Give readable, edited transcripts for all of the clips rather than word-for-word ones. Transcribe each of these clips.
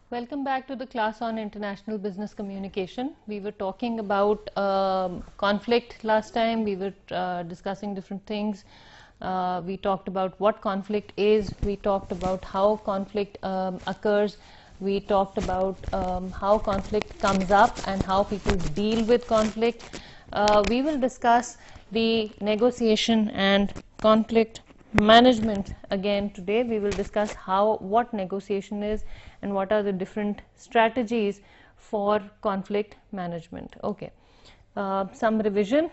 Welcome back to the class on international business communication. We were talking about conflict last time. We were discussing different things. We talked about what conflict is. We talked about how conflict occurs. We talked about how conflict comes up and how people deal with conflict. We will discuss the negotiation and conflict management again today. We will discuss what negotiation is and what are the different strategies for conflict management. Okay, some revision.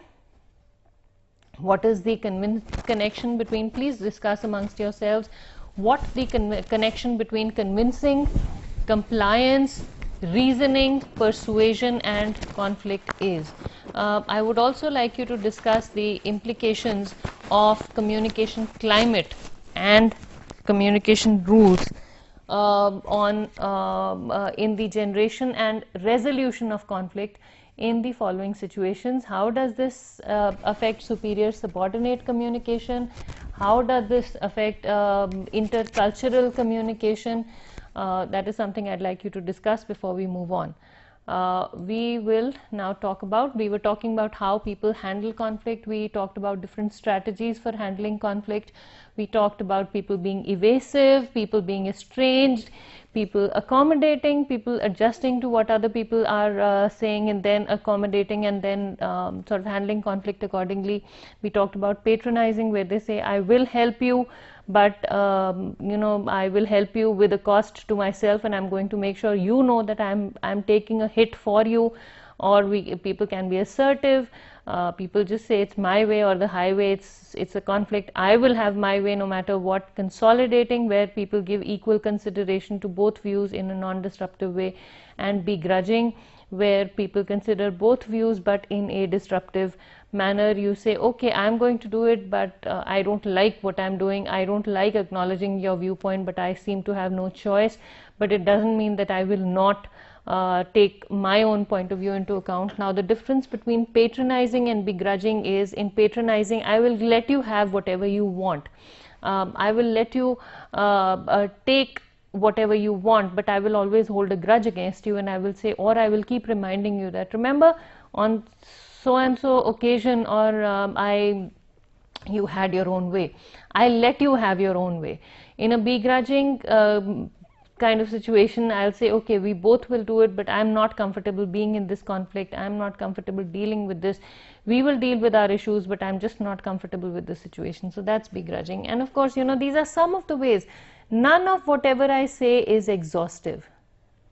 What is the connection between, please discuss amongst yourselves what the connection between convincing, compliance, reasoning, persuasion and conflict is. I would also like you to discuss the implications of communication climate and communication rules in the generation and resolution of conflict in the following situations. How does this affect superior subordinate communication? How does this affect intercultural communication? That is something I'd like you to discuss before we move on. We will now talk about, we were talking about how people handle conflict. We talked about different strategies for handling conflict. We talked about people being evasive, people being estranged, people accommodating, people adjusting to what other people are saying and then accommodating and then sort of handling conflict accordingly. We talked about patronizing, where they say, I will help you, but I will help you with a cost to myself, and I'm going to make sure you know that I'm taking a hit for you. Or people can be assertive. People just say it's my way or the highway. It's a conflict. I will have my way no matter what. Consolidating, where people give equal consideration to both views in a non-disruptive way. And begrudging, where people consider both views but in a disruptive manner. You say, okay, I'm going to do it, but I don't like what I'm doing. I don't like acknowledging your viewpoint, but I seem to have no choice. But it doesn't mean that I will not take my own point of view into account. Now, the difference between patronizing and begrudging is, in patronizing, I will let you have whatever you want. I will let you take whatever you want, but I will always hold a grudge against you, and I will say, or I will keep reminding you that, remember, on so and so occasion, or you had your own way. I let you have your own way. In a begrudging kind of situation, I'll say, okay, we both will do it, but I'm not comfortable being in this conflict. I'm not comfortable dealing with this. We will deal with our issues, but I'm just not comfortable with the situation. So that's begrudging. And of course, these are some of the ways. None of whatever I say is exhaustive.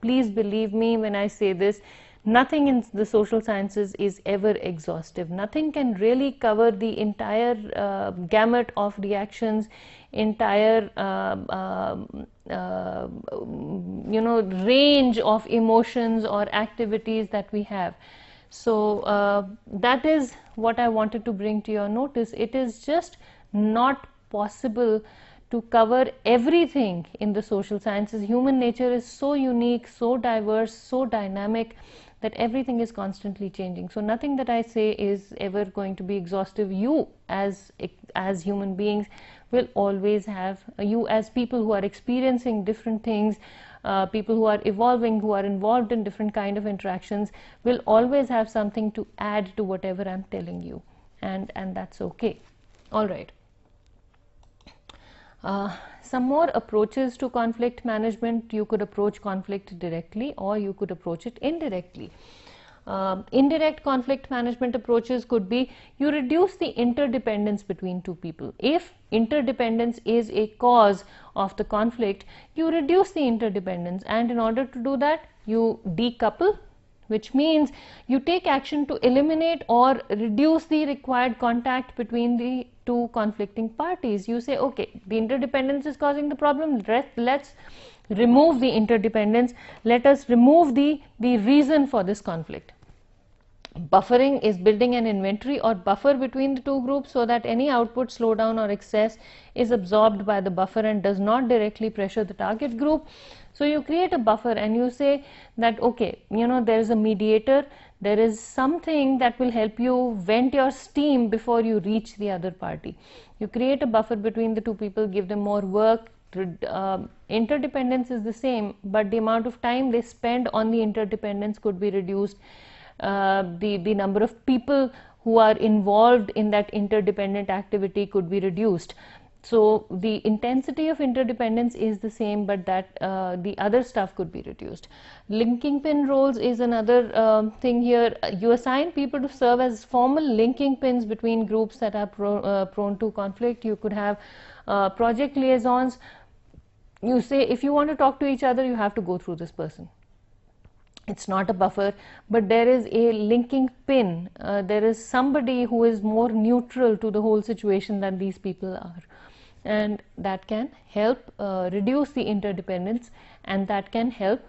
Please believe me when I say this. Nothing in the social sciences is ever exhaustive. Nothing can really cover the entire gamut of reactions, entire range of emotions or activities that we have. So that is what I wanted to bring to your notice. It is just not possible to cover everything in the social sciences. Human nature is so unique, so diverse, so dynamic, that everything is constantly changing. So nothing that I say is ever going to be exhaustive. You as human beings will always have, you as people who are experiencing different things, people who are evolving, who are involved in different kind of interactions, will always have something to add to whatever I'm telling you, and that's okay. All right. Some more approaches to conflict management. You could approach conflict directly, or you could approach it indirectly. Indirect conflict management approaches could be, you reduce the interdependence between two people. If interdependence is a cause of the conflict, you reduce the interdependence, and in order to do that, you decouple, which means you take action to eliminate or reduce the required contact between the two conflicting parties. You say, okay, the interdependence is causing the problem, let's remove the interdependence, let us remove the reason for this conflict. Buffering is building an inventory or buffer between the two groups so that any output slowdown or excess is absorbed by the buffer and does not directly pressure the target group. So you create a buffer and you say that, okay, there is a mediator, There is something that will help you vent your steam before you reach the other party. You create a buffer between the two people, give them more work. Interdependence is the same, but the amount of time they spend on the interdependence could be reduced. The number of people who are involved in that interdependent activity could be reduced. So the intensity of interdependence is the same, but that the other stuff could be reduced. Linking pin roles is another thing here. You assign people to serve as formal linking pins between groups that are prone to conflict. You could have project liaisons. You say, if you want to talk to each other, you have to go through this person. It's not a buffer, but there is a linking pin. There is somebody who is more neutral to the whole situation than these people are. And that can help reduce the interdependence, and that can help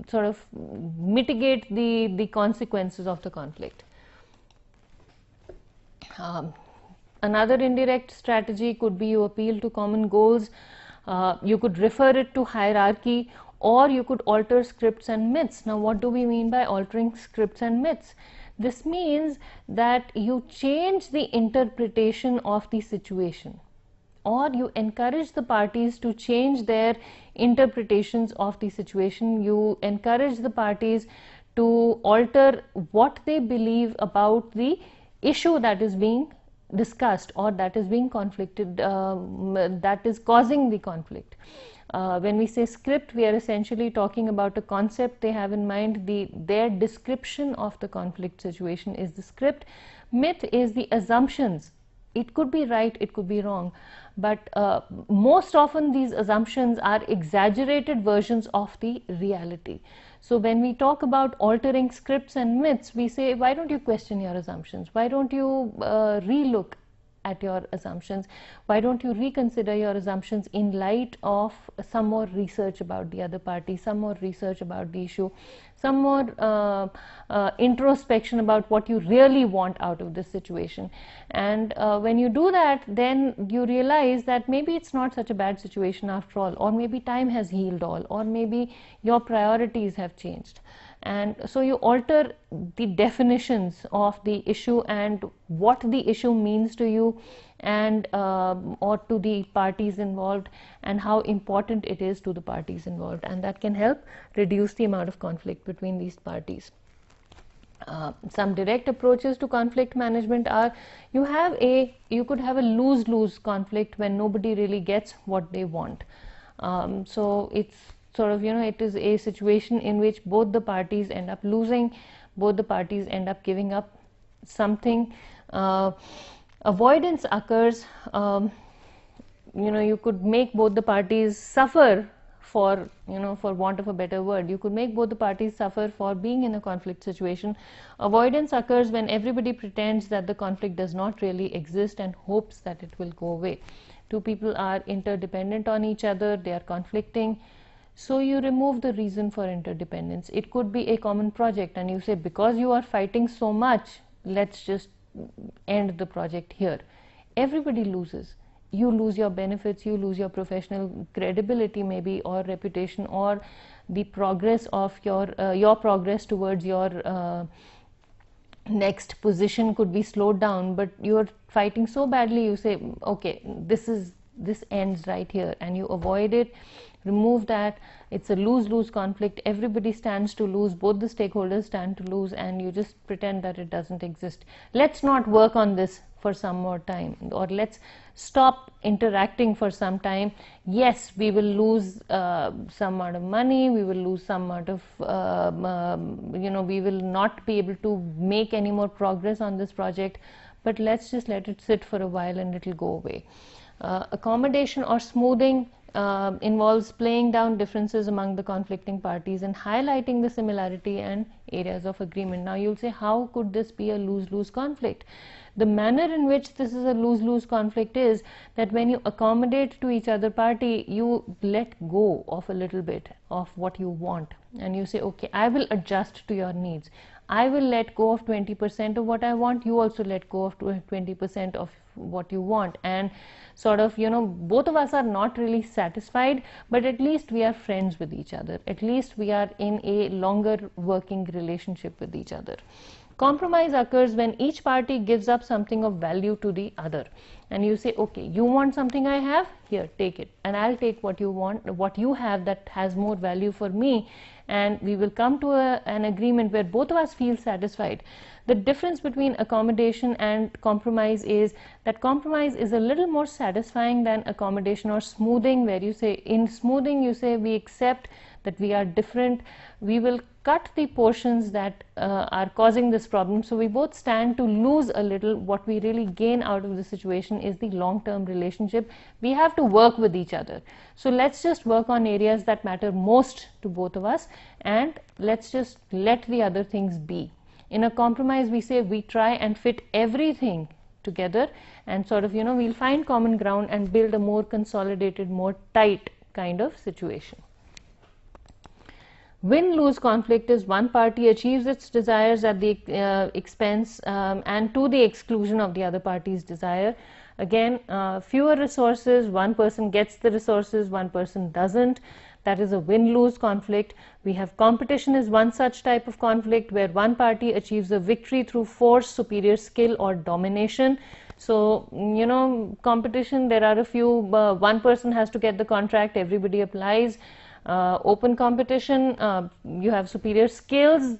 sort of mitigate the consequences of the conflict. Another indirect strategy could be you appeal to common goals. You could refer it to hierarchy, or you could alter scripts and myths. Now, what do we mean by altering scripts and myths? This means that you change the interpretation of the situation, or you encourage the parties to change their interpretations of the situation. You encourage the parties to alter what they believe about the issue that is being discussed, or that is being conflicted, that is causing the conflict. When we say script, we are essentially talking about a concept they have in mind. Their description of the conflict situation is the script. Myth is the assumptions. It could be right, it could be wrong, but most often these assumptions are exaggerated versions of the reality. So when we talk about altering scripts and myths, we say, why don't you question your assumptions? Why don't you relook at your assumptions? Why don't you reconsider your assumptions in light of some more research about the other party, some more research about the issue, some more introspection about what you really want out of this situation? And when you do that, then you realize that maybe it's not such a bad situation after all, or maybe time has healed all, or maybe your priorities have changed. And so you alter the definitions of the issue and what the issue means to you, and or to the parties involved, and how important it is to the parties involved, and that can help reduce the amount of conflict between these parties. Some direct approaches to conflict management are, you could have a lose-lose conflict when nobody really gets what they want. So it's sort of, it is a situation in which both the parties end up losing, both the parties end up giving up something. Avoidance occurs. You could make both the parties suffer for want of a better word. You could make both the parties suffer for being in a conflict situation. Avoidance occurs when everybody pretends that the conflict does not really exist and hopes that it will go away. Two people are interdependent on each other, they are conflicting. So you remove the reason for interdependence. It could be a common project, and you say, because you are fighting so much, let's just end the project here. Everybody loses. You lose your benefits, you lose your professional credibility maybe, or reputation, or the progress of your progress towards your next position could be slowed down. But you're fighting so badly, you say, okay, this ends right here, and you avoid it. Remove that. It's a lose-lose conflict. Everybody stands to lose. Both the stakeholders stand to lose, and you just pretend that it doesn't exist. Let's not work on this for some more time, or let's stop interacting for some time. Yes, we will lose some amount of money. We will lose some amount of, we will not be able to make any more progress on this project. But let's just let it sit for a while, and it'll go away. Accommodation or smoothing involves playing down differences among the conflicting parties and highlighting the similarity and areas of agreement. Now you'll say, how could this be a lose-lose conflict? The manner in which this is a lose-lose conflict is that when you accommodate to each other party, you let go of a little bit of what you want, and you say, okay, I will adjust to your needs. I will let go of 20% of what I want, you also let go of 20% of what you want, and sort of, you know, both of us are not really satisfied, but at least we are friends with each other, at least we are in a longer working relationship with each other. Compromise occurs when each party gives up something of value to the other, and you say, okay, you want something I have, here, take it, and I'll take what you want, what you have that has more value for me, and we will come to an agreement where both of us feel satisfied. The difference between accommodation and compromise is that compromise is a little more satisfying than accommodation or smoothing, where you say, in smoothing you say, we accept that we are different, we will cut the portions that are causing this problem, so we both stand to lose a little. What we really gain out of the situation is the long-term relationship. We have to work with each other, so let's just work on areas that matter most to both of us, and let's just let the other things be. In a compromise, we say we try and fit everything together, and sort of, you know, we'll find common ground and build a more consolidated, more tight kind of situation. Win-lose conflict is one party achieves its desires at the expense and to the exclusion of the other party's desire. Again, fewer resources, one person gets the resources, one person doesn't. That is a win-lose conflict. We have competition is one such type of conflict where one party achieves a victory through force, superior skill, or domination. So, you know, competition, there are a few, one person has to get the contract, everybody applies. Open competition, you have superior skills,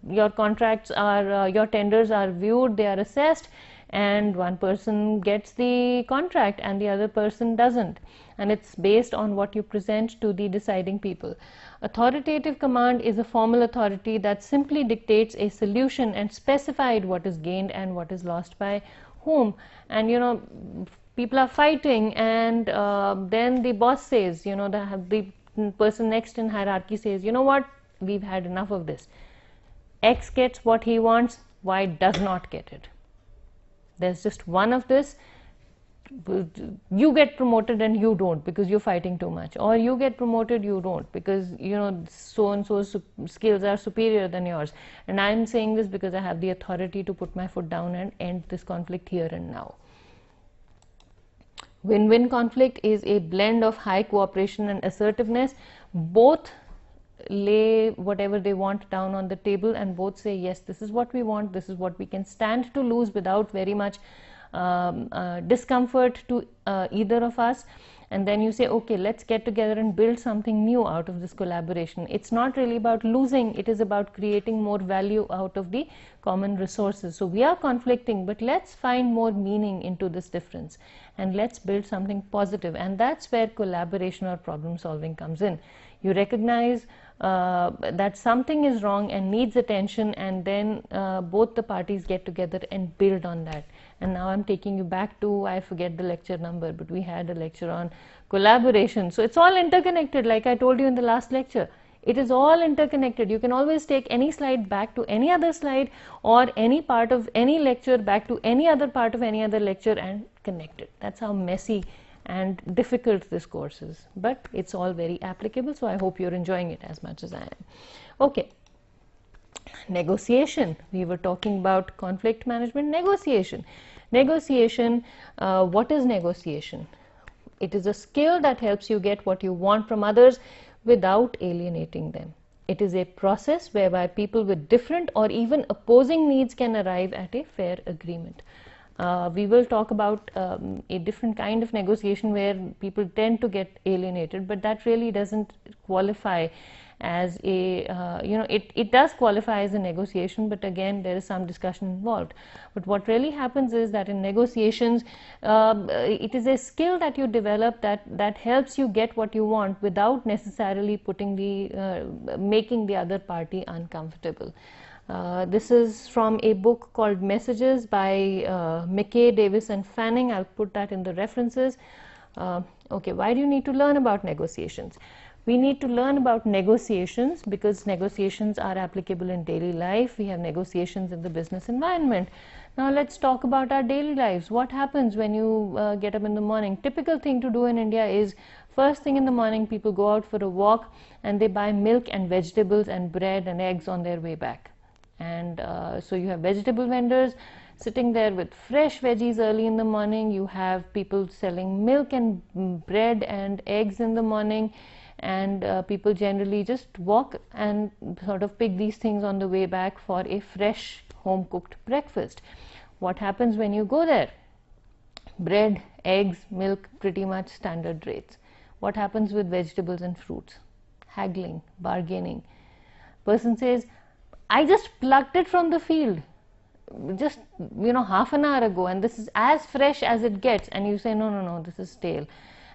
your contracts are, your tenders are viewed, they are assessed, and one person gets the contract and the other person doesn't. And it's based on what you present to the deciding people. Authoritative command is a formal authority that simply dictates a solution and specified what is gained and what is lost by whom. And, you know, people are fighting, and then the boss says, you know, the person next in hierarchy says, you know what, we've had enough of this. X gets what he wants, Y does not get it. There's just one of this. You get promoted and you don't because you're fighting too much, or you get promoted, you don't because, you know, so and so's skills are superior than yours. And I'm saying this because I have the authority to put my foot down and end this conflict here and now. Win-win conflict is a blend of high cooperation and assertiveness. Both lay whatever they want down on the table and both say, yes, this is what we want, this is what we can stand to lose without very much discomfort to either of us. And then you say, okay, let's get together and build something new out of this collaboration. It's not really about losing, it is about creating more value out of the common resources. So we are conflicting, but let's find more meaning into this difference and let's build something positive. And that's where collaboration or problem solving comes in. You recognize that something is wrong and needs attention, and then both the parties get together and build on that. And now I'm taking you back to, I forget the lecture number, but we had a lecture on collaboration. So it's all interconnected, like I told you in the last lecture. It is all interconnected. You can always take any slide back to any other slide, or any part of any lecture back to any other part of any other lecture and connect it. That's how messy and difficult this course is, but it's all very applicable, so I hope you're enjoying it as much as I am. Okay, negotiation. We were talking about conflict management. Negotiation. What is negotiation? It is a skill that helps you get what you want from others without alienating them. It is a process whereby people with different or even opposing needs can arrive at a fair agreement. We will talk about a different kind of negotiation where people tend to get alienated, but that really doesn't qualify as a, it does qualify as a negotiation, but again there is some discussion involved. But what really happens is that in negotiations, it is a skill that you develop that helps you get what you want without necessarily putting making the other party uncomfortable. This is from a book called Messages by McKay, Davis and Fanning. I'll put that in the references. Okay, why do you need to learn about negotiations? We need to learn about negotiations because negotiations are applicable in daily life. We have negotiations in the business environment. Now let's talk about our daily lives. What happens when you get up in the morning? Typical thing to do in India is first thing in the morning people go out for a walk and they buy milk and vegetables and bread and eggs on their way back. And so you have vegetable vendors sitting there with fresh veggies early in the morning. You have people selling milk and bread and eggs in the morning, and people generally just walk and sort of pick these things on the way back for a fresh home cooked breakfast. What happens when you go there? Bread, eggs, milk, pretty much standard rates. What happens with vegetables and fruits? Haggling, bargaining. Person says, I just plucked it from the field just half an hour ago, and this is as fresh as it gets. And you say, no, this is stale,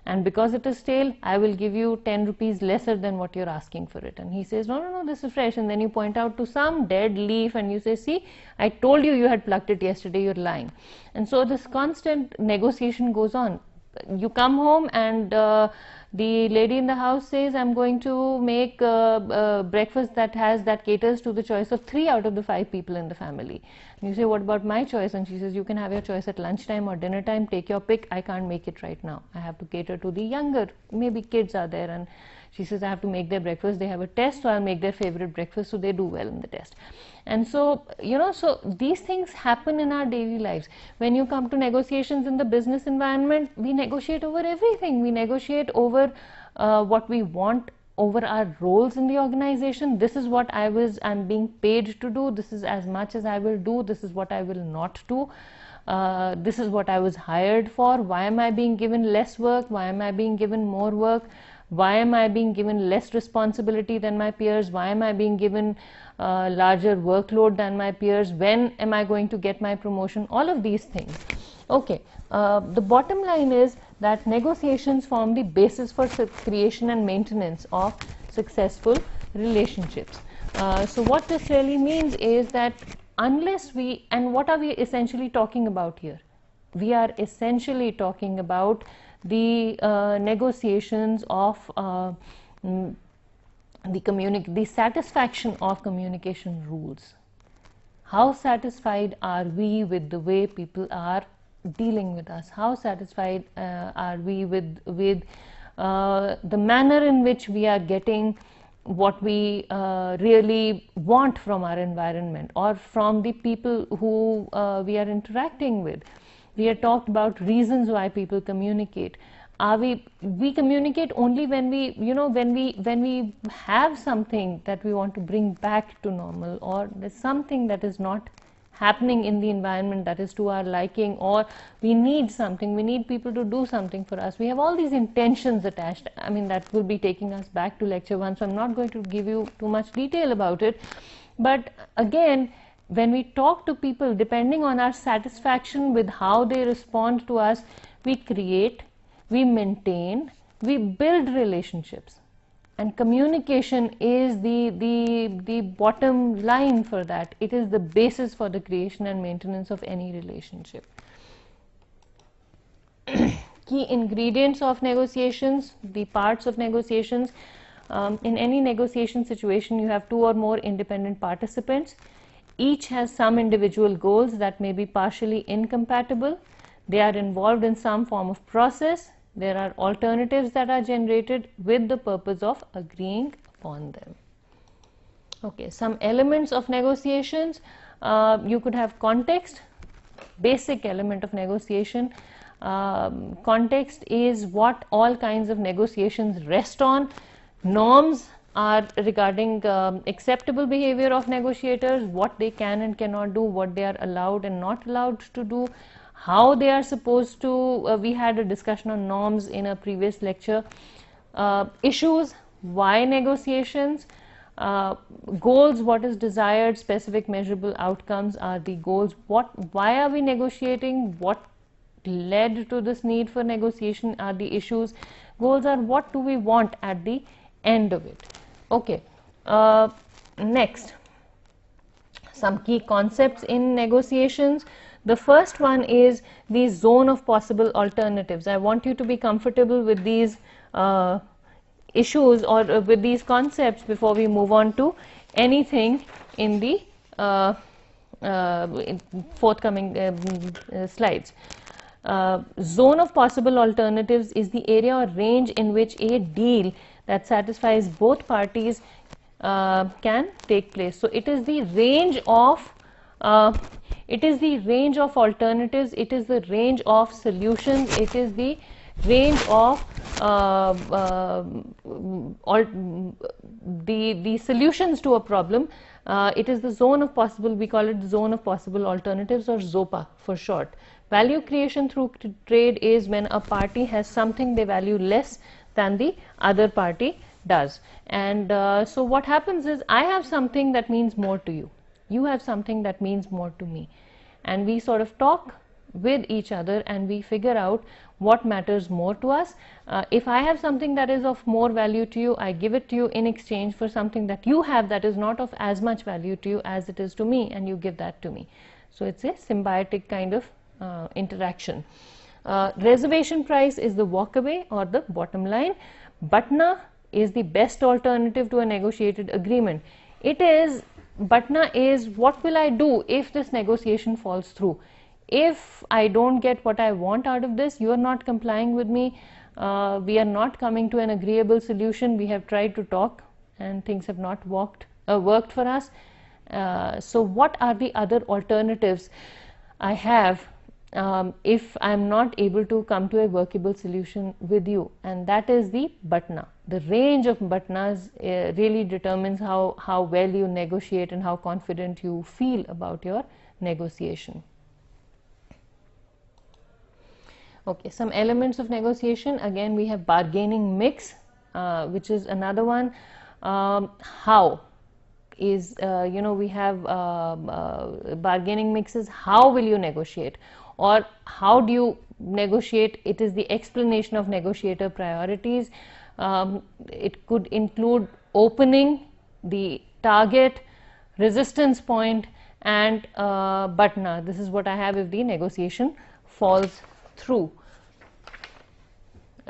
and because it is stale, I will give you 10 rupees lesser than what you're asking for it. And he says, no, this is fresh. And then you point out to some dead leaf and you say, see, I told you you had plucked it yesterday, you're lying. And so this constant negotiation goes on. You come home and the lady in the house says, I'm going to make breakfast that caters to the choice of 3 out of the 5 people in the family. And you say, what about my choice? And she says, you can have your choice at lunchtime or dinner time, take your pick. I can't make it right now. I have to cater to the younger, maybe kids are there, and she says, I have to make their breakfast. They have a test, so I'll make their favorite breakfast so they do well in the test. And so, so these things happen in our daily lives. When you come to negotiations in the business environment, we negotiate over everything. We negotiate over what we want, over our roles in the organization. This is what I'm being paid to do. This is as much as I will do. This is what I will not do. This is what I was hired for. Why am I being given less work? Why am I being given more work? Why am I being given less responsibility than my peers? Why am I being given larger workload than my peers? When am I going to get my promotion? All of these things. Okay, the bottom line is that negotiations form the basis for creation and maintenance of successful relationships. So what this really means is that unless and what are we essentially talking about here? We are essentially talking about the negotiations of the satisfaction of communication rules. How satisfied are we with the way people are dealing with us? How satisfied are we with the manner in which we are getting what we really want from our environment or from the people who we are interacting with? We have talked about reasons why people communicate. We communicate only when we have something that we want to bring back to normal, or there's something that is not happening in the environment that is to our liking, or we need something, we need people to do something for us. We have all these intentions attached. I mean, that will be taking us back to lecture 1, so I'm not going to give you too much detail about it. But again, when we talk to people, depending on our satisfaction with how they respond to us, we create, we maintain, we build relationships. And communication is the bottom line for that. It is the basis for the creation and maintenance of any relationship. Key ingredients of negotiations, the parts of negotiations. In any negotiation situation, you have 2 or more independent participants. Each has some individual goals that may be partially incompatible. They are involved in some form of process. There are alternatives that are generated with the purpose of agreeing upon them. Okay, some elements of negotiations. You could have context, basic element of negotiation. Context is what all kinds of negotiations rest on. Norms are regarding acceptable behavior of negotiators, what they can and cannot do, what they are allowed and not allowed to do, how they are supposed to, we had a discussion on norms in a previous lecture. Issues, why negotiations, goals, what is desired, specific measurable outcomes are the goals, why are we negotiating, what led to this need for negotiation are the issues, goals are what do we want at the end of it. Okay, next, some key concepts in negotiations. The first one is the zone of possible alternatives. I want you to be comfortable with these issues or with these concepts before we move on to anything in the forthcoming slides. Zone of possible alternatives is the area or range in which a deal that satisfies both parties can take place. So it is the range of alternatives, it is the range of solutions, it is the range of the solutions to a problem. It is the zone of possible, we call it the zone of possible alternatives, or ZOPA for short. Value creation through trade is when a party has something they value less than the other party does. And so what happens is, I have something that means more to you, you have something that means more to me, and we sort of talk with each other and we figure out what matters more to us. If I have something that is of more value to you, I give it to you in exchange for something that you have that is not of as much value to you as it is to me, and you give that to me. So it's a symbiotic kind of interaction. Reservation price is the walkaway or the bottom line. Batna is the best alternative to a negotiated agreement. Batna is, what will I do if this negotiation falls through? If I don't get what I want out of this, you are not complying with me, we are not coming to an agreeable solution, we have tried to talk and things have not worked for us. So what are the other alternatives I have if I'm not able to come to a workable solution with you? And that is the Batna. The range of Batnas really determines how well you negotiate and how confident you feel about your negotiation. Okay, some elements of negotiation. Again, we have bargaining mix, which is another one. How is, we have bargaining mixes. How will you negotiate, or how do you negotiate? It is the explanation of negotiator priorities. It could include opening, the target, resistance point, and Batna. This is what I have if the negotiation falls through.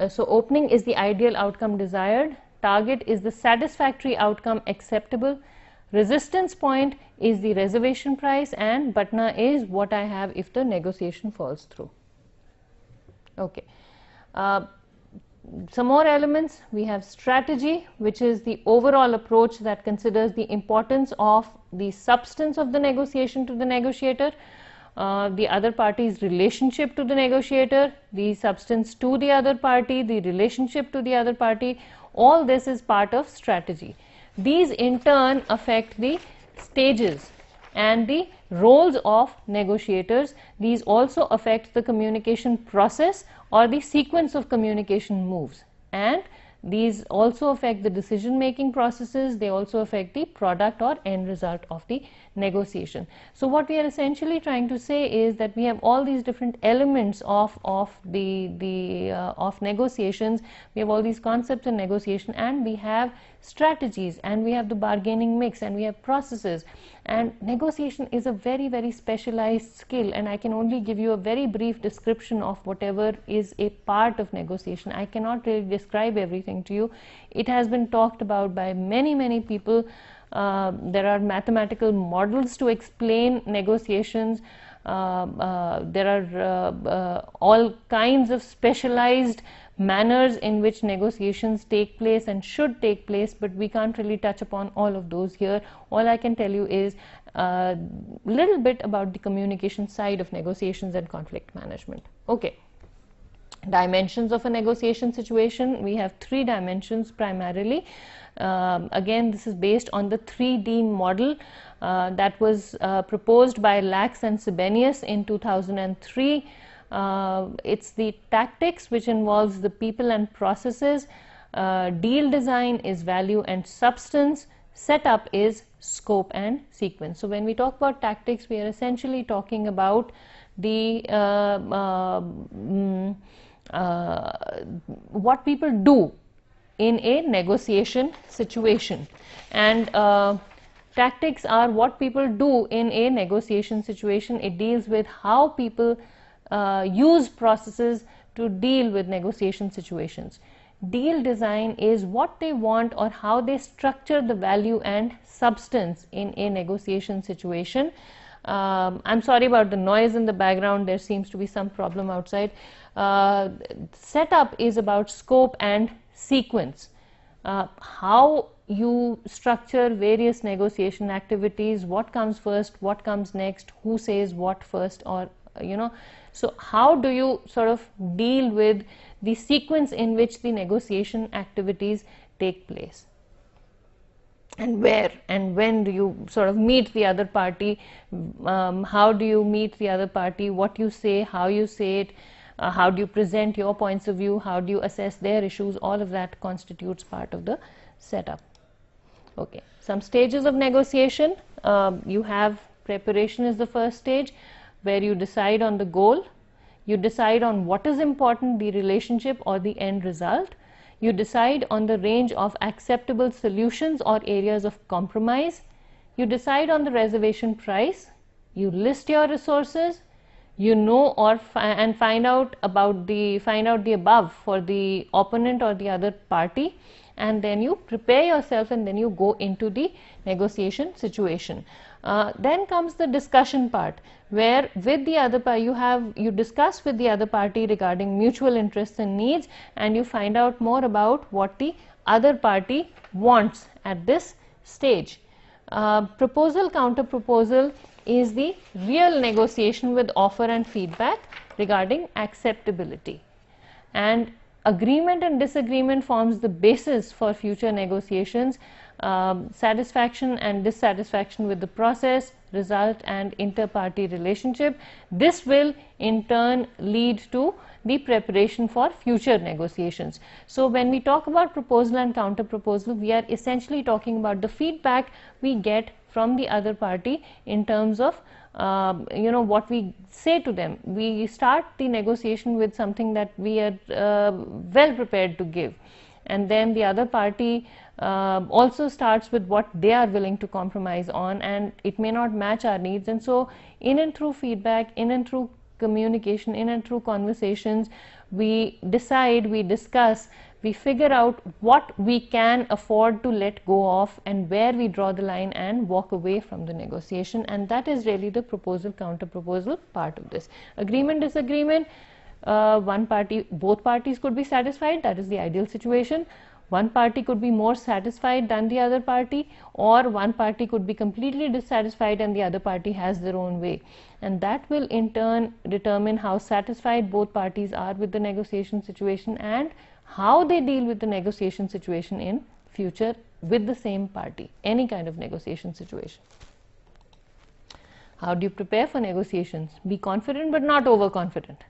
So opening is the ideal outcome desired, target is the satisfactory outcome acceptable, resistance point is the reservation price, and Batna is what I have if the negotiation falls through. Okay. Some more elements. We have strategy, which is the overall approach that considers the importance of the substance of the negotiation to the negotiator, the other party's relationship to the negotiator, the substance to the other party, the relationship to the other party. All this is part of strategy. These in turn affect the stages and the roles of negotiators. These also affect the communication process or the sequence of communication moves, and these also affect the decision making processes. They also affect the product or end result of the negotiation. So what we are essentially trying to say is that we have all these different elements of negotiations. We have all these concepts in negotiation, and we have strategies, and we have the bargaining mix, and we have processes. And negotiation is a very, very specialized skill, and I can only give you a very brief description of whatever is a part of negotiation. I cannot really describe everything to you. It has been talked about by many, many people. There are mathematical models to explain negotiations. There are all kinds of specialized manners in which negotiations take place and should take place, but we can't really touch upon all of those here. All I can tell you is a little bit about the communication side of negotiations and conflict management. Okay. Dimensions of a negotiation situation. We have 3 dimensions primarily. Again, this is based on the 3D model that was proposed by Lax and Sibelius in 2003. It's the tactics, which involves the people and processes. Deal design is value and substance. Setup is scope and sequence. So when we talk about tactics, we are essentially talking about the what people do in a negotiation situation, and tactics are what people do in a negotiation situation. It deals with how people use processes to deal with negotiation situations. Deal design is what they want or how they structure the value and substance in a negotiation situation. I'm sorry about the noise in the background. There seems to be some problem outside. Setup is about scope and sequence. how you structure various negotiation activities, what comes first, what comes next, who says what first, or so how do you sort of deal with the sequence in which the negotiation activities take place, and where and when do you sort of meet the other party, how do you meet the other party, what you say, how you say it, how do you present your points of view, how do you assess their issues, all of that constitutes part of the setup. Okay, some stages of negotiation. You have preparation is the first stage, where you decide on the goal, you decide on what is important, the relationship or the end result, you decide on the range of acceptable solutions or areas of compromise, you decide on the reservation price, you list your resources, you know or and find out the above for the opponent or the other party, and then you prepare yourself and then you go into the negotiation situation. Then comes the discussion part, where with the other party you discuss with the other party regarding mutual interests and needs, and you find out more about what the other party wants at this stage. Proposal, counter proposal is the real negotiation with offer and feedback regarding acceptability, and agreement and disagreement forms the basis for future negotiations. Satisfaction and dissatisfaction with the process, result and inter-party relationship. This will in turn lead to the preparation for future negotiations. So when we talk about proposal and counter proposal, we are essentially talking about the feedback we get from the other party in terms of what we say to them. We start the negotiation with something that we are well prepared to give, and then the other party also starts with what they are willing to compromise on, and it may not match our needs. And so in and through feedback, in and through communication, in and through conversations, we decide, we discuss, we figure out what we can afford to let go of and where we draw the line and walk away from the negotiation. And that is really the proposal counter proposal part of this. Agreement, disagreement, both parties could be satisfied, that is the ideal situation. One party could be more satisfied than the other party, or one party could be completely dissatisfied and the other party has their own way, and that will in turn determine how satisfied both parties are with the negotiation situation and how they deal with the negotiation situation in future with the same party, any kind of negotiation situation. How do you prepare for negotiations? Be confident but not overconfident.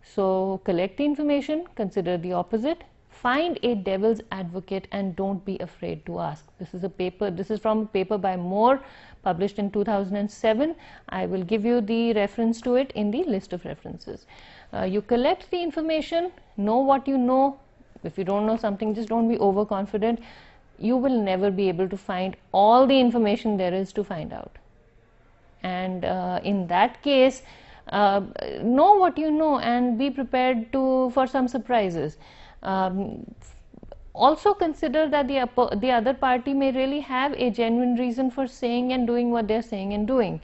So collect the information, consider the opposite, find a devil's advocate and don't be afraid to ask. This is from a paper by Moore, published in 2007. I will give you the reference to it in the list of references. You collect the information, know what you know. If you don't know something, just don't be overconfident. You will never be able to find all the information there is to find out. And in that case, know what you know and be prepared for some surprises. Also consider that the other party may really have a genuine reason for saying and doing what they're saying and doing,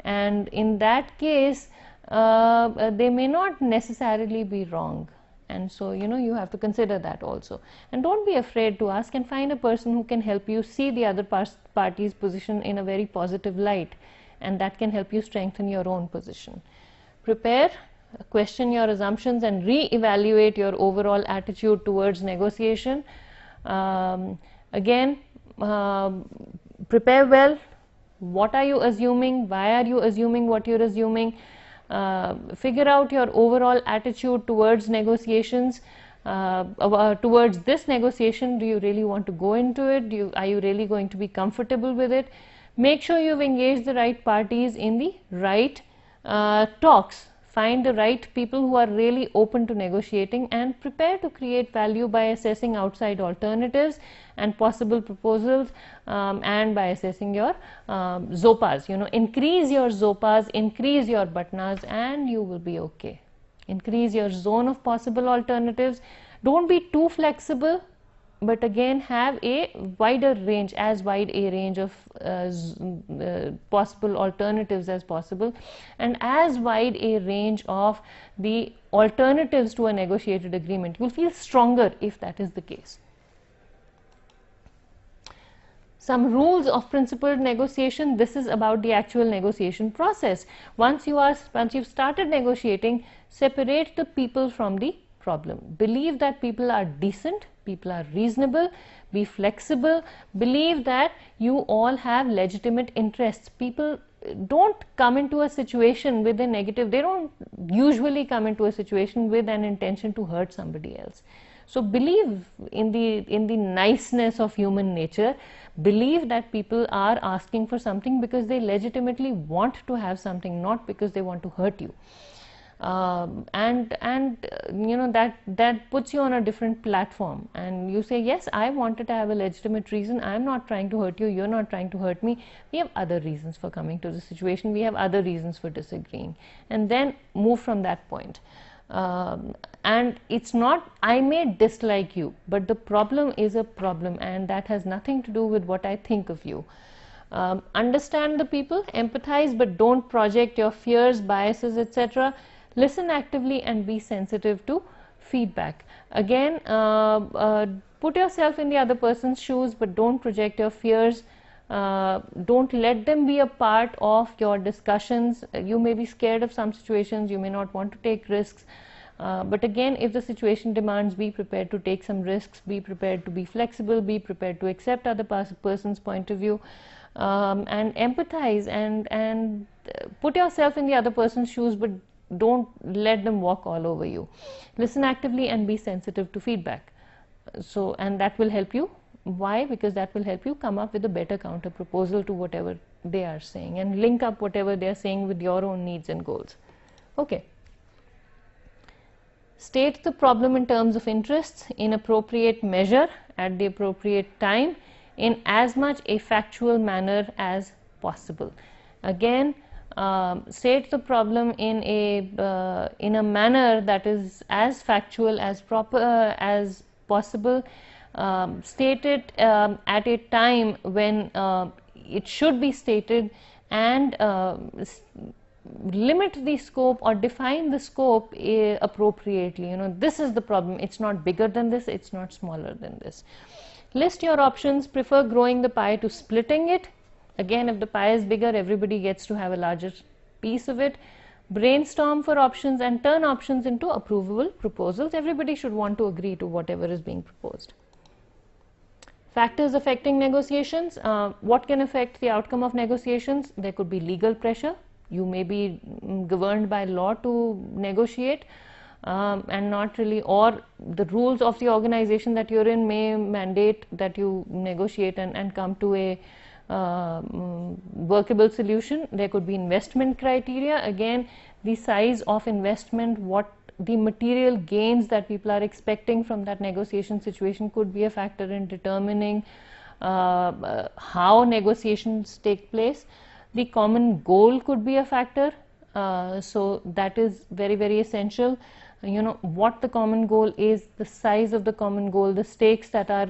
and in that case they may not necessarily be wrong, and so you have to consider that also. And don't be afraid to ask, and find a person who can help you see the other party's position in a very positive light, and that can help you strengthen your own position. Prepare, question your assumptions and re-evaluate your overall attitude towards negotiation. Again, prepare well. What are you assuming? Why are you assuming what you're assuming? Figure out your overall attitude towards negotiations, towards this negotiation. Do you really want to go into it? Are you really going to be comfortable with it? Make sure you've engaged the right parties in the right talks. Find the right people who are really open to negotiating, and prepare to create value by assessing outside alternatives and possible proposals, and by assessing your ZOPAs. Increase your ZOPAs, increase your BATNAs, and you will be okay. Increase your zone of possible alternatives. Don't be too flexible, but again have a wider range, as wide a range of possible alternatives as possible, and as wide a range of the alternatives to a negotiated agreement. You'll feel stronger if that is the case. some rules of principled negotiation. This is about the actual negotiation process. Once you've started negotiating, separate the people from the problem. Believe that people are decent, people are reasonable, be flexible, believe that you all have legitimate interests. People don't come into a situation with a negative, they don't usually come into a situation with an intention to hurt somebody else. So believe in the niceness of human nature. Believe that people are asking for something because they legitimately want to have something, not because they want to hurt you. And you know, that puts you on a different platform, and you say, yes, I wanted to have a legitimate reason. I'm not trying to hurt you, you're not trying to hurt me. We have other reasons for coming to the situation, we have other reasons for disagreeing, and then move from that point. And it's not, I may dislike you, but the problem is a problem, and that has nothing to do with what I think of you. Understand the people, empathize, but don't project your fears, biases, etc. Listen actively and be sensitive to feedback. Again, put yourself in the other person's shoes, but don't project your fears. Don't let them be a part of your discussions. You may be scared of some situations, you may not want to take risks, but again, if the situation demands, be prepared to take some risks, be prepared to be flexible, be prepared to accept other person's point of view, and empathize and put yourself in the other person's shoes, but don't let them walk all over you. Listen actively and be sensitive to feedback. So, and that will help you. Why? Because that will help you come up with a better counter proposal to whatever they are saying, and link up whatever they are saying with your own needs and goals. Okay. State the problem in terms of interests in appropriate measure at the appropriate time in as much a factual manner as possible. Again, state the problem in a manner that is as factual as proper as possible. State it at a time when it should be stated, and limit the scope or define the scope appropriately. You know, this is the problem, it's not bigger than this, it's not smaller than this. List your options, prefer growing the pie to splitting it. Again, if the pie is bigger, everybody gets to have a larger piece of it. Brainstorm for options and turn options into approvable proposals. Everybody should want to agree to whatever is being proposed. Factors affecting negotiations. What can affect the outcome of negotiations? There could be legal pressure. You may be governed by law to negotiate, and not really, or the rules of the organization that you're in may mandate that you negotiate and come to a workable solution. There could be investment criteria. Again, the size of investment, what the material gains that people are expecting from that negotiation situation could be a factor in determining how negotiations take place. The common goal could be a factor, so that is very, very essential. You know what the common goal is, the size of the common goal, the stakes that are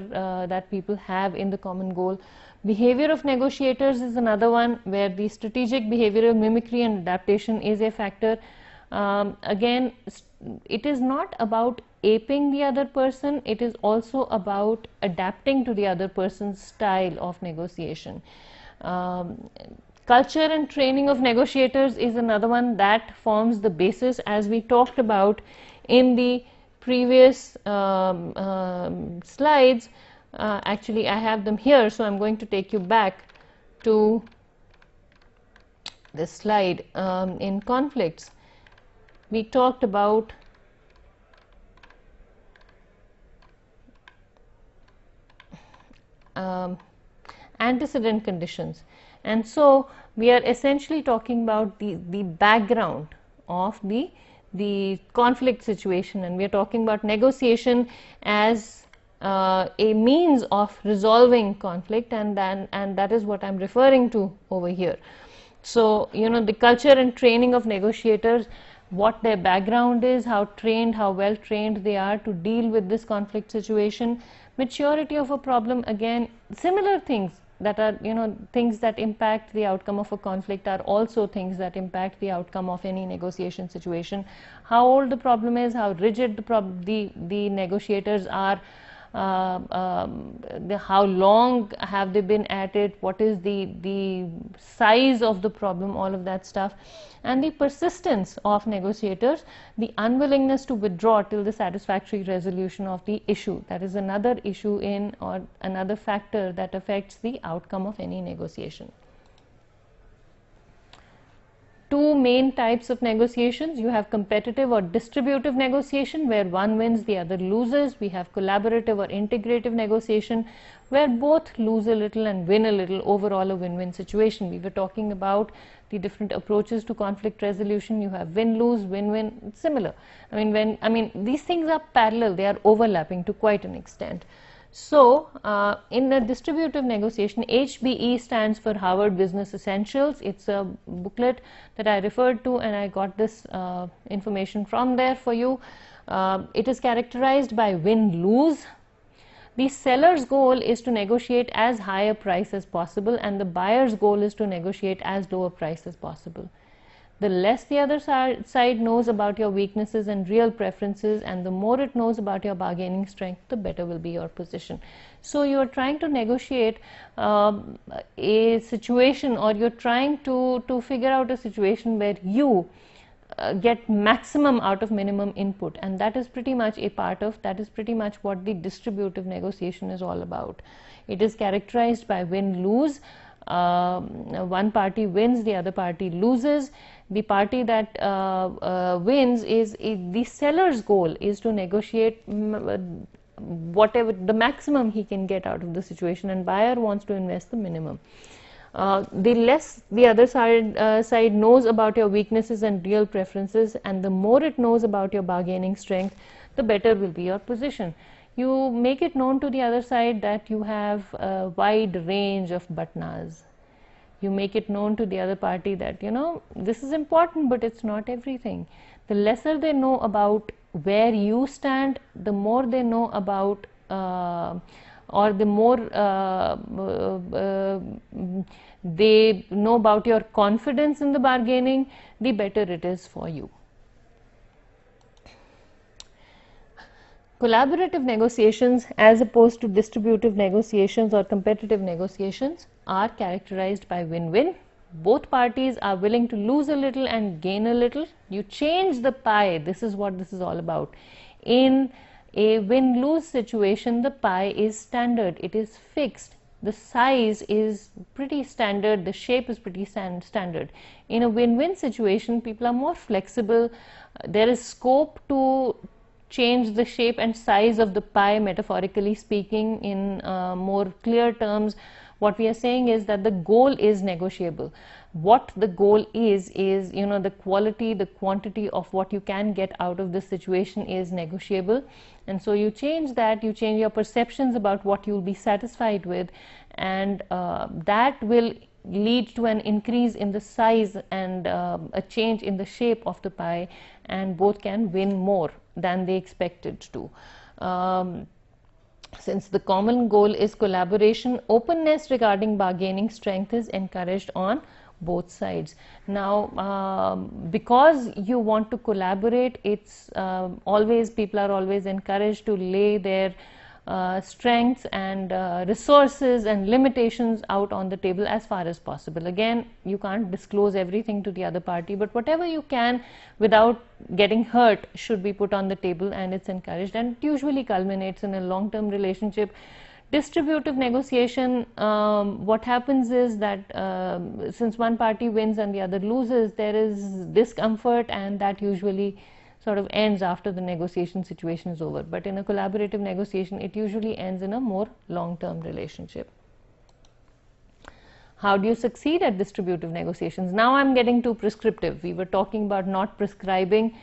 that people have in the common goal. Behavior of negotiators is another one where the strategic behavioral mimicry and adaptation is a factor. Again, it is not about aping the other person, it is also about adapting to the other person's style of negotiation. Culture and training of negotiators is another one that forms the basis, as we talked about in the previous slides. Actually, I have them here, so I'm going to take you back to this slide. In conflicts, we talked about antecedent conditions, and so we are essentially talking about the background of the conflict situation, and we are talking about negotiation as a means of resolving conflict, and that is what I'm referring to over here. So, you know, the culture and training of negotiators, what their background is, how trained, how well trained they are to deal with this conflict situation, maturity of a problem. Again, similar things that are, you know, things that impact the outcome of a conflict are also things that impact the outcome of any negotiation situation. How old the problem is, how rigid the negotiators are, how long have they been at it, what is the size of the problem, all of that stuff, and the persistence of negotiators, the unwillingness to withdraw till the satisfactory resolution of the issue. That is another issue in, or another factor that affects the outcome of any negotiation. Two main types of negotiations. You have competitive or distributive negotiation, where one wins, the other loses. We have collaborative or integrative negotiation, where both lose a little and win a little, overall a win-win situation. We were talking about the different approaches to conflict resolution. You have win-lose, win-win, it's similar. These things are parallel, they are overlapping to quite an extent. So, in the distributive negotiation, HBE stands for Harvard Business Essentials. It's a booklet that I referred to, and I got this information from there for you. It is characterized by win-lose. The seller's goal is to negotiate as high a price as possible, and the buyer's goal is to negotiate as low a price as possible. The less the other side knows about your weaknesses and real preferences, and the more it knows about your bargaining strength, the better will be your position. So you are trying to negotiate a situation, or you're trying to figure out a situation where you get maximum out of minimum input, and that is pretty much what the distributive negotiation is all about. It is characterized by win-lose. One party wins, the other party loses. The party that wins is the seller's goal is to negotiate whatever the maximum he can get out of the situation, and buyer wants to invest the minimum. The less the other side knows about your weaknesses and real preferences, and the more it knows about your bargaining strength, the better will be your position. You make it known to the other side that you have a wide range of batnas. You make it known to the other party that, this is important, but it's not everything. The lesser they know about where you stand, the more they know about, or the more they know about your confidence in the bargaining, the better it is for you. Collaborative negotiations, as opposed to distributive negotiations or competitive negotiations, are characterized by win-win. Both parties are willing to lose a little and gain a little. You change the pie. This is what this is all about. In a win-lose situation, the pie is standard. It is fixed. The size is pretty standard. The shape is pretty standard. In a win-win situation, people are more flexible. There is scope to change the shape and size of the pie, metaphorically speaking. In more clear terms, what we are saying is that the goal is negotiable. What the goal is the quality, the quantity of what you can get out of this situation is negotiable. And so you change that, you change your perceptions about what you'll be satisfied with, and that will lead to an increase in the size and a change in the shape of the pie, and both can win more than they expected to. Since the common goal is collaboration, openness regarding bargaining strength is encouraged on both sides. Now, because you want to collaborate, it's people are always encouraged to lay their strengths and resources and limitations out on the table as far as possible. Again, you can't disclose everything to the other party, but whatever you can without getting hurt should be put on the table, and it's encouraged, and it usually culminates in a long-term relationship. Distributive negotiation, what happens is that since one party wins and the other loses, there is discomfort, and that usually sort of ends after the negotiation situation is over. But in a collaborative negotiation, it usually ends in a more long-term relationship. How do you succeed at distributive negotiations? Now I'm getting too prescriptive. We were talking about not prescribing.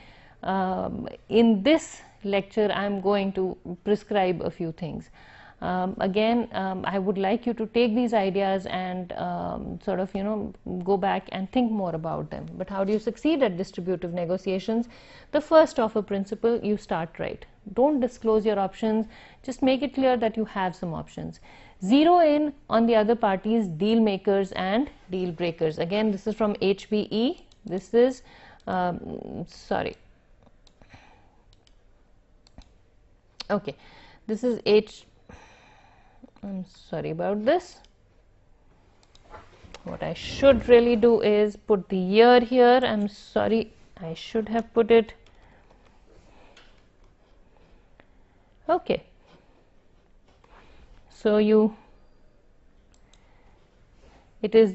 In this lecture, I'm going to prescribe a few things. Again, I would like you to take these ideas and go back and think more about them. But how do you succeed at distributive negotiations? The first offer principle, you start right. Don't disclose your options. Just make it clear that you have some options. Zero in on the other party's deal makers and deal breakers. Again, this is from HBE. This is, okay. This is H. I'm sorry about this. What I should really do is put the year here. I'm sorry, I should have put it. Okay. So it is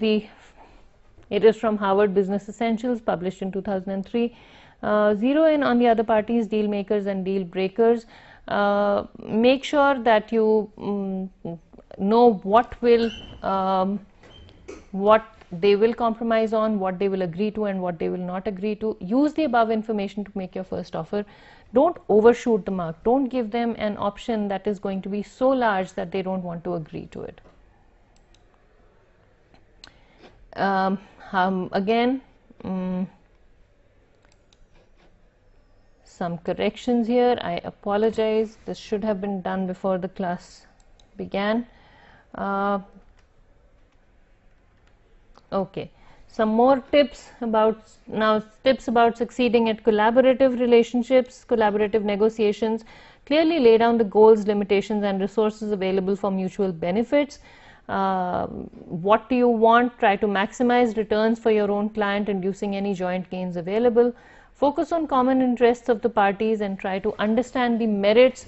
from Harvard Business Essentials, published in 2003. Zero in on the other parties, deal makers and deal breakers. Make sure that you know what they will compromise on, what they will agree to, and what they will not agree to. Use the above information to make your first offer. Don't overshoot the mark. Don't give them an option that is going to be so large that they don't want to agree to it. Again, some corrections here. I apologize. This should have been done before the class began. Okay, some more tips about succeeding at collaborative relationships, collaborative negotiations. Clearly lay down the goals, limitations, and resources available for mutual benefits. What do you want? Try to maximize returns for your own client, inducing any joint gains available. Focus on common interests of the parties and try to understand the merits.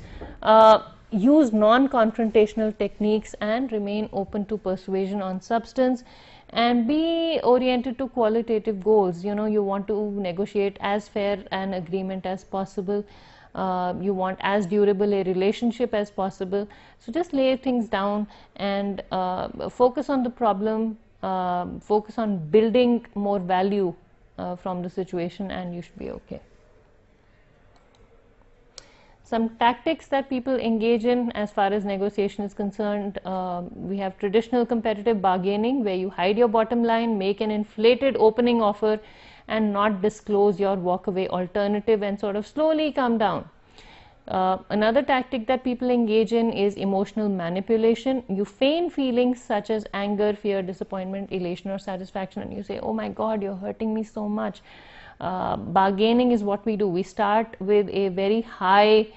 Use non-confrontational techniques and remain open to persuasion on substance. And be oriented to qualitative goals. You know, you want to negotiate as fair an agreement as possible. You want as durable a relationship as possible. So just lay things down and focus on the problem, focus on building more value from the situation, and you should be okay. Some tactics that people engage in as far as negotiation is concerned, we have traditional competitive bargaining, where you hide your bottom line, make an inflated opening offer, and not disclose your walkaway alternative, and sort of slowly come down. Another tactic that people engage in is emotional manipulation. You feign feelings such as anger, fear, disappointment, elation, or satisfaction, and you say, oh my God, you're hurting me so much. Bargaining is what we do. We start with a very high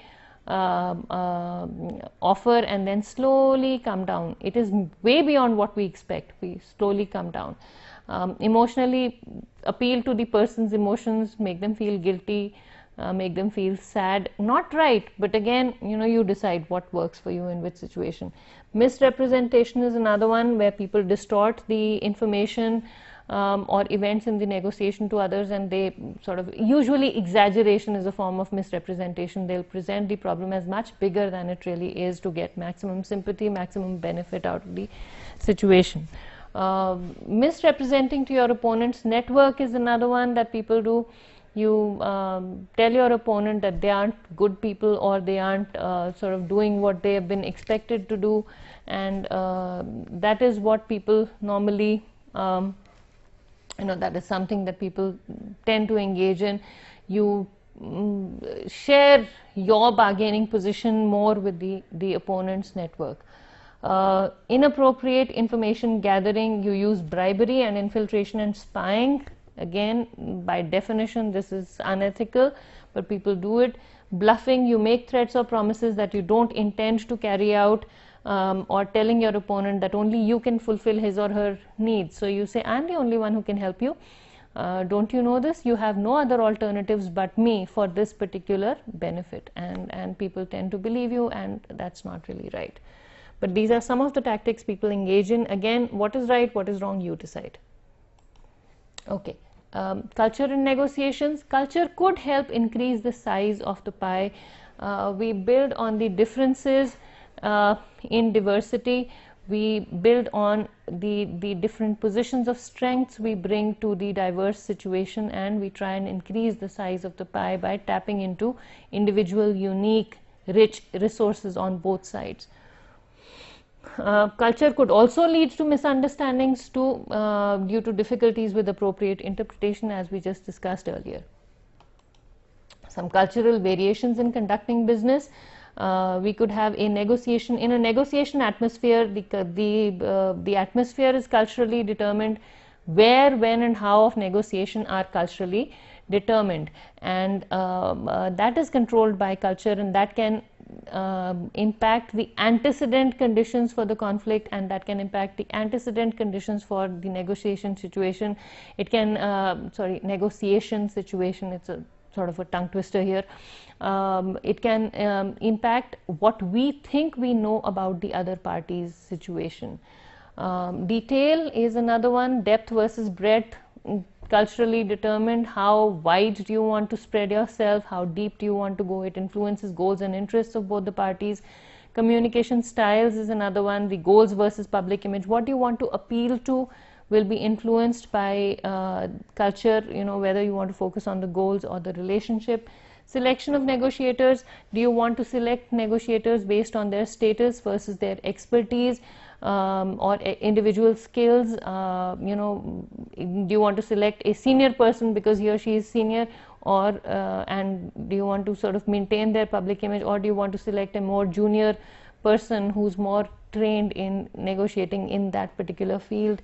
offer and then slowly come down. It is way beyond what we expect. We slowly come down. Emotionally appeal to the person's emotions, make them feel guilty, make them feel sad. Not right, but again, you know, you decide what works for you in which situation. Misrepresentation is another one, where people distort the information or events in the negotiation to others, and they sort of, usually exaggeration is a form of misrepresentation. They'll present the problem as much bigger than it really is to get maximum sympathy, maximum benefit out of the situation. Misrepresenting to your opponent's network is another one that people do. You tell your opponent that they aren't good people, or they aren't sort of doing what they have been expected to do, and that is what people normally that is something that people tend to engage in. You share your bargaining position more with the opponent's network. Inappropriate information gathering, you use bribery and infiltration and spying. Again, by definition, this is unethical, but people do it. Bluffing, you make threats or promises that you don't intend to carry out, or telling your opponent that only you can fulfill his or her needs. So you say, I'm the only one who can help you. Don't you know this? You have no other alternatives but me for this particular benefit. And people tend to believe you, and that's not really right. But these are some of the tactics people engage in. Again, what is right, what is wrong, you decide. Okay. Culture in negotiations. Culture could help increase the size of the pie. We build on the differences in diversity. We build on the different positions of strengths we bring to the diverse situation, and we try and increase the size of the pie by tapping into individual, unique, rich resources on both sides. Culture could also lead to misunderstandings too, due to difficulties with appropriate interpretation, as we just discussed earlier. Some cultural variations in conducting business. We could have a negotiation. In a negotiation atmosphere, the atmosphere is culturally determined. Where, when, and how of negotiation are culturally determined, and that is controlled by culture, and that can impact the antecedent conditions for the conflict, and that can impact the antecedent conditions for the negotiation situation. It can negotiation situation, it's a sort of a tongue twister here. It can impact what we think we know about the other party's situation. Detail is another one, depth versus breadth, culturally determined. How wide do you want to spread yourself? How deep do you want to go? It influences goals and interests of both the parties. Communication styles is another one, the goals versus public image. What do you want to appeal to will be influenced by culture, whether you want to focus on the goals or the relationship. Selection of negotiators, do you want to select negotiators based on their status versus their expertise or individual skills? Do you want to select a senior person because he or she is senior, or and do you want to sort of maintain their public image, or do you want to select a more junior person who's more trained in negotiating in that particular field?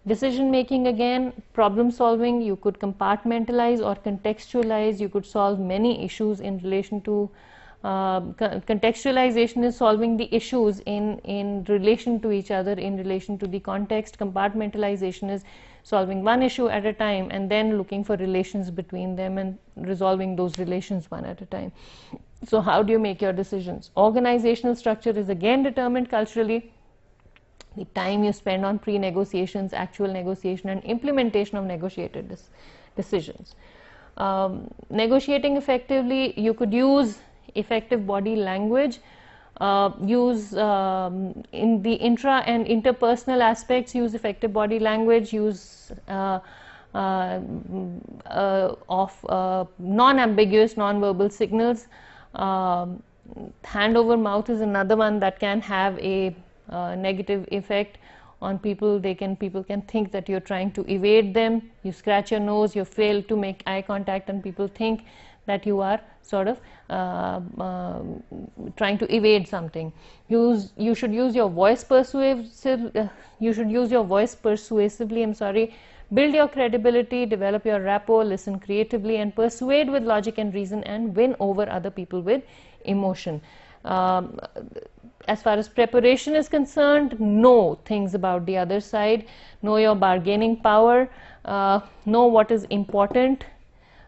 Decision making, again, problem solving, you could compartmentalize or contextualize, you could solve many issues in relation to contextualization is solving the issues in relation to each other, in relation to the context. Compartmentalization is solving one issue at a time and then looking for relations between them and resolving those relations one at a time. So how do you make your decisions? Organizational structure is again determined culturally. The time you spend on pre-negotiations, actual negotiation, and implementation of negotiated decisions. Negotiating effectively, you could use effective body language, use in the intra and interpersonal aspects, use effective body language, use of non-ambiguous, non-verbal signals. Hand over mouth is another one that can have a negative effect on people. People can think that you're trying to evade them. You scratch your nose, you fail to make eye contact, and people think that you are sort of trying to evade something. You should use your voice persuasively. Build your credibility, develop your rapport, listen creatively, and persuade with logic and reason, and win over other people with emotion. As far as preparation is concerned, know things about the other side, know your bargaining power, know what is important,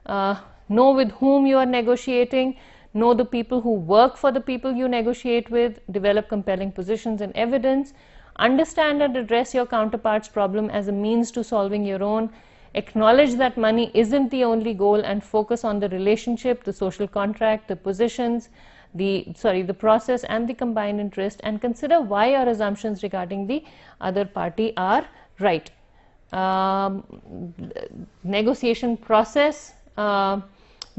know with whom you are negotiating, know the people who work for the people you negotiate with, develop compelling positions and evidence, understand and address your counterpart's problem as a means to solving your own, acknowledge that money isn't the only goal, and focus on the relationship, the social contract, the positions, the process and the combined interest, and consider why your assumptions regarding the other party are right. Negotiation process,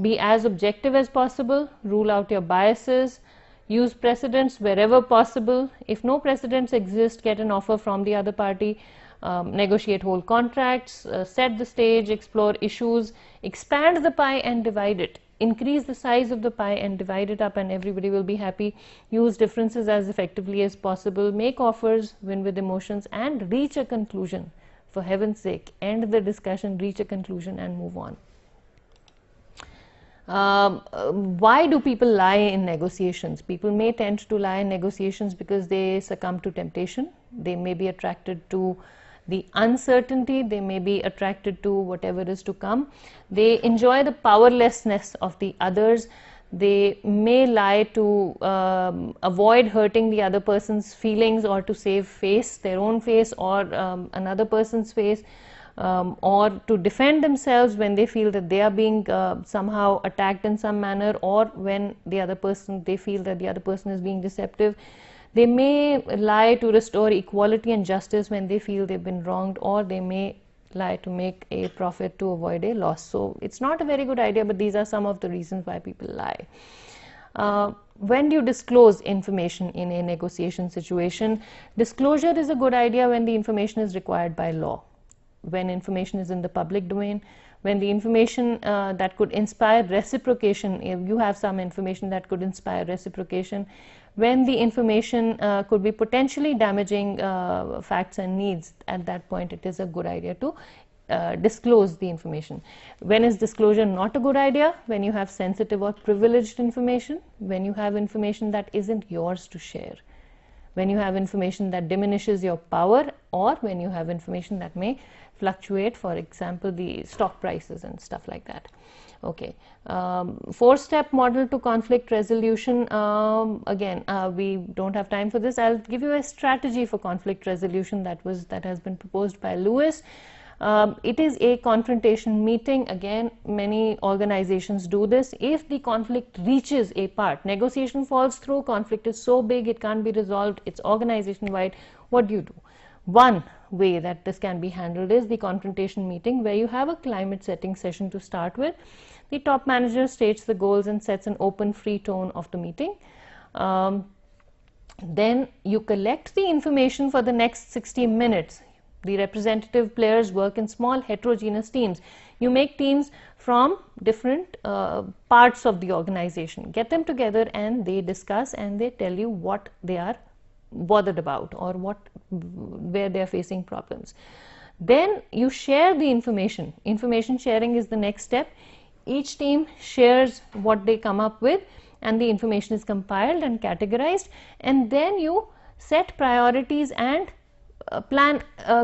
be as objective as possible, rule out your biases, use precedents wherever possible. If no precedents exist, get an offer from the other party, negotiate whole contracts, set the stage, explore issues, expand the pie and divide it. Increase the size of the pie and divide it up, and everybody will be happy. Use differences as effectively as possible. Make offers, win with emotions, and reach a conclusion. For heaven's sake, end the discussion, reach a conclusion, and move on. Why do people lie in negotiations? People may tend to lie in negotiations because they succumb to temptation. They may be attracted to the uncertainty, they may be attracted to whatever is to come. They enjoy the powerlessness of the others. They may lie to avoid hurting the other person's feelings, or to save face, their own face, or another person's face, or to defend themselves when they feel that they are being somehow attacked in some manner, or when they feel that the other person is being deceptive. They may lie to restore equality and justice when they feel they've been wronged, or they may lie to make a profit to avoid a loss. So it's not a very good idea, but these are some of the reasons why people lie. When do you disclose information in a negotiation situation? Disclosure is a good idea when the information is required by law, when information is in the public domain, when the information that could inspire reciprocation, if you have some information that could inspire reciprocation, when the information could be potentially damaging facts and needs. At that point, it is a good idea to disclose the information. When is disclosure not a good idea? When you have sensitive or privileged information, when you have information that isn't yours to share, when you have information that diminishes your power, or when you have information that may fluctuate, for example, the stock prices and stuff like that. Okay, 4-step model to conflict resolution. Again, we don't have time for this. I'll give you a strategy for conflict resolution that has been proposed by Lewis. It is a confrontation meeting. Again, many organizations do this. If the conflict reaches a part, negotiation falls through, conflict is so big it can't be resolved, it's organization wide, what do you do? One way that this can be handled is the confrontation meeting, where you have a climate setting session to start with. The top manager states the goals and sets an open, free tone of the meeting. Then you collect the information for the next 60 minutes. The representative players work in small heterogeneous teams. You make teams from different parts of the organization. Get them together and they discuss and they tell you what they are bothered about or where they are facing problems. Then you share the information. Information sharing is the next step. Each team shares what they come up with and the information is compiled and categorized, and then you set priorities and plan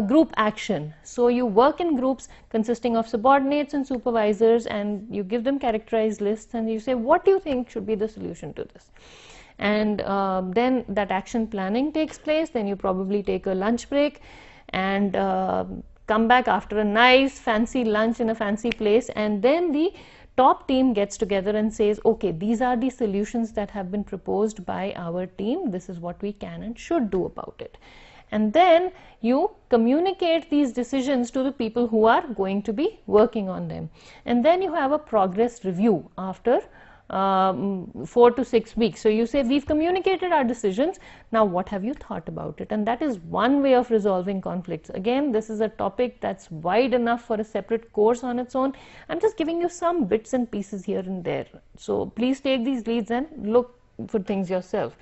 group action. So you work in groups consisting of subordinates and supervisors, and you give them characterized lists and you say, what do you think should be the solution to this? And then that action planning takes place. Then you probably take a lunch break and come back after a nice fancy lunch in a fancy place, and then the top team gets together and says, okay, these are the solutions that have been proposed by our team, this is what we can and should do about it. And then you communicate these decisions to the people who are going to be working on them. And then you have a progress review after 4 to 6 weeks. So you say, we've communicated our decisions, now what have you thought about it? And that is one way of resolving conflicts. Again, this is a topic that's wide enough for a separate course on its own. I'm just giving you some bits and pieces here and there. So please take these leads and look for things yourself.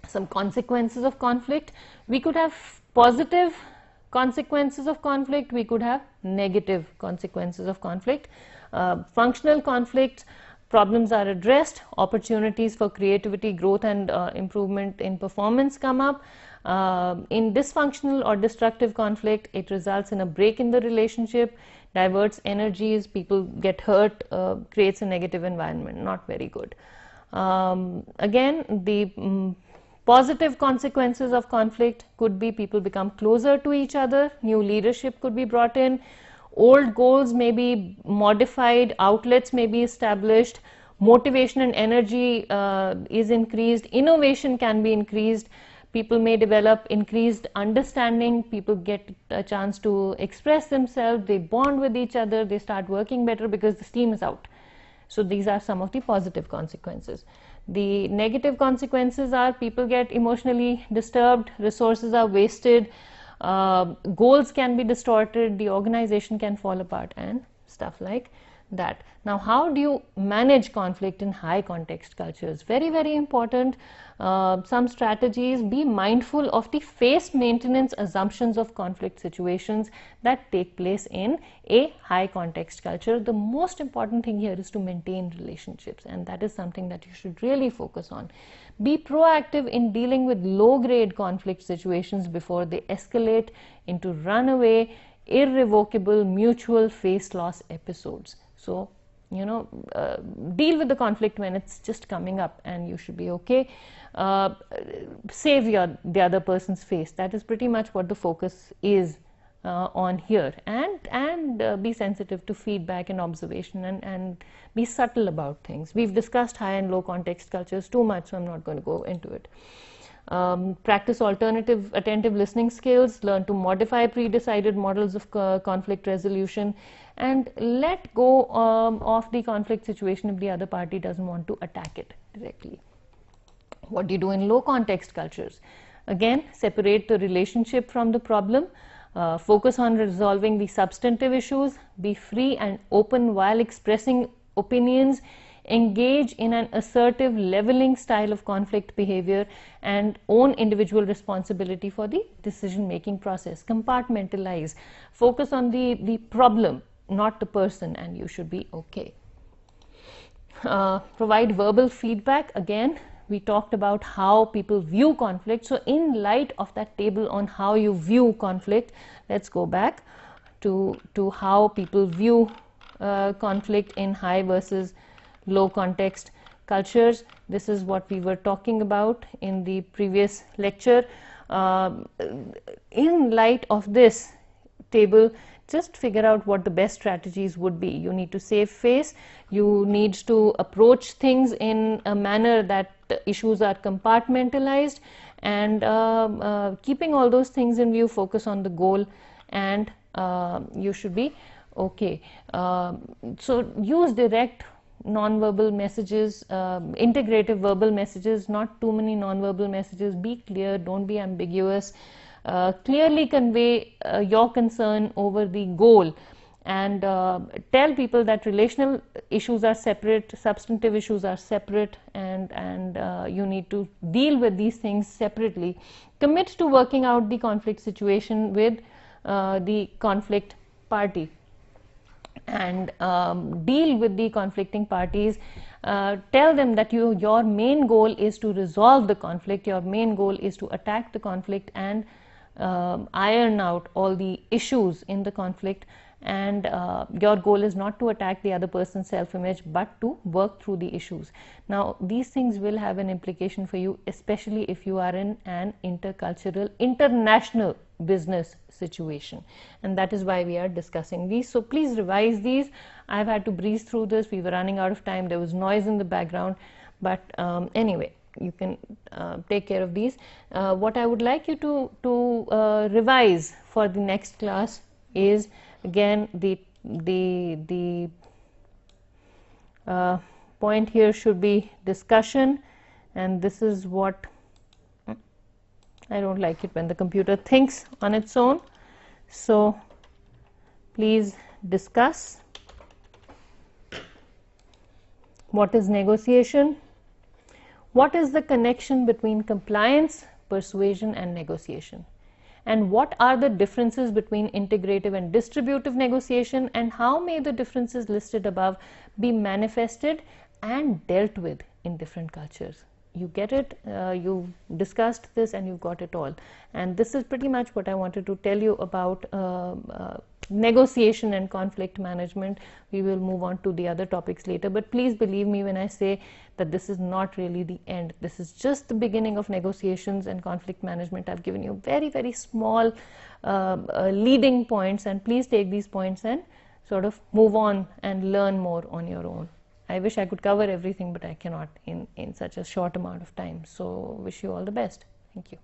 Some consequences of conflict. We could have positive consequences of conflict, we could have negative consequences of conflict. Functional conflicts, problems are addressed, opportunities for creativity, growth and improvement in performance come up. In dysfunctional or destructive conflict, it results in a break in the relationship, diverts energies, people get hurt, creates a negative environment, not very good. Again, the positive consequences of conflict could be people become closer to each other, new leadership could be brought in, old goals may be modified, outlets may be established, motivation and energy is increased, innovation can be increased, people may develop increased understanding, people get a chance to express themselves, they bond with each other, they start working better because the steam is out. So these are some of the positive consequences. The negative consequences are people get emotionally disturbed, resources are wasted, goals can be distorted, the organization can fall apart and stuff like that. Now, how do you manage conflict in high context cultures? Very, very important. Some strategies: be mindful of the phase maintenance assumptions of conflict situations that take place in a high context culture. The most important thing here is to maintain relationships, and that is something that you should really focus on. Be proactive in dealing with low grade conflict situations before they escalate into runaway, irrevocable, mutual face loss episodes. So, deal with the conflict when it's just coming up and you should be okay. Save the other person's face. That is pretty much what the focus is on here. And be sensitive to feedback and observation and be subtle about things. We've discussed high and low context cultures too much, so I'm not going to go into it. Practice alternative attentive listening skills, learn to modify pre-decided models of conflict resolution, and let go of the conflict situation if the other party doesn't want to attack it directly. What do you do in low context cultures? Again, separate the relationship from the problem, focus on resolving the substantive issues, be free and open while expressing opinions, engage in an assertive leveling style of conflict behavior, and own individual responsibility for the decision making process. Compartmentalize, focus on the problem, not the person, and you should be okay. Provide verbal feedback. Again, we talked about how people view conflict. So in light of that table on how you view conflict, let's go back to how people view conflict in high versus low context cultures. This is what we were talking about in the previous lecture. In light of this table, just figure out what the best strategies would be. You need to save face. You need to approach things in a manner that issues are compartmentalized, and keeping all those things in view, focus on the goal, and you should be okay. So use direct non-verbal messages, integrative verbal messages, not too many non-verbal messages. Be clear, don't be ambiguous. Clearly convey your concern over the goal, and tell people that relational issues are separate, substantive issues are separate, and you need to deal with these things separately. Commit to working out the conflict situation with the conflict party, and deal with the conflicting parties. Tell them that your main goal is to resolve the conflict, your main goal is to attack the conflict and iron out all the issues in the conflict, and your goal is not to attack the other person's self-image but to work through the issues. Now these things will have an implication for you, especially if you are in an intercultural, international business situation, and that is why we are discussing these. So please revise these. I've had to breeze through this. We were running out of time. There was noise in the background, but anyway, you can take care of these. What I would like you to revise for the next class is again the point here should be discussion, and this is what I don't like it when the computer thinks on its own. So please discuss. What is negotiation? What is the connection between compliance, persuasion, and negotiation? And what are the differences between integrative and distributive negotiation, and how may the differences listed above be manifested and dealt with in different cultures? You get it? You discussed this and you've got it all. And this is pretty much what I wanted to tell you about negotiation and conflict management. We will move on to the other topics later, but please believe me when I say that this is not really the end. This is just the beginning of negotiations and conflict management. I've given you very, very small leading points, and please take these points and sort of move on and learn more on your own. I wish I could cover everything, but I cannot in such a short amount of time. So wish you all the best. Thank you.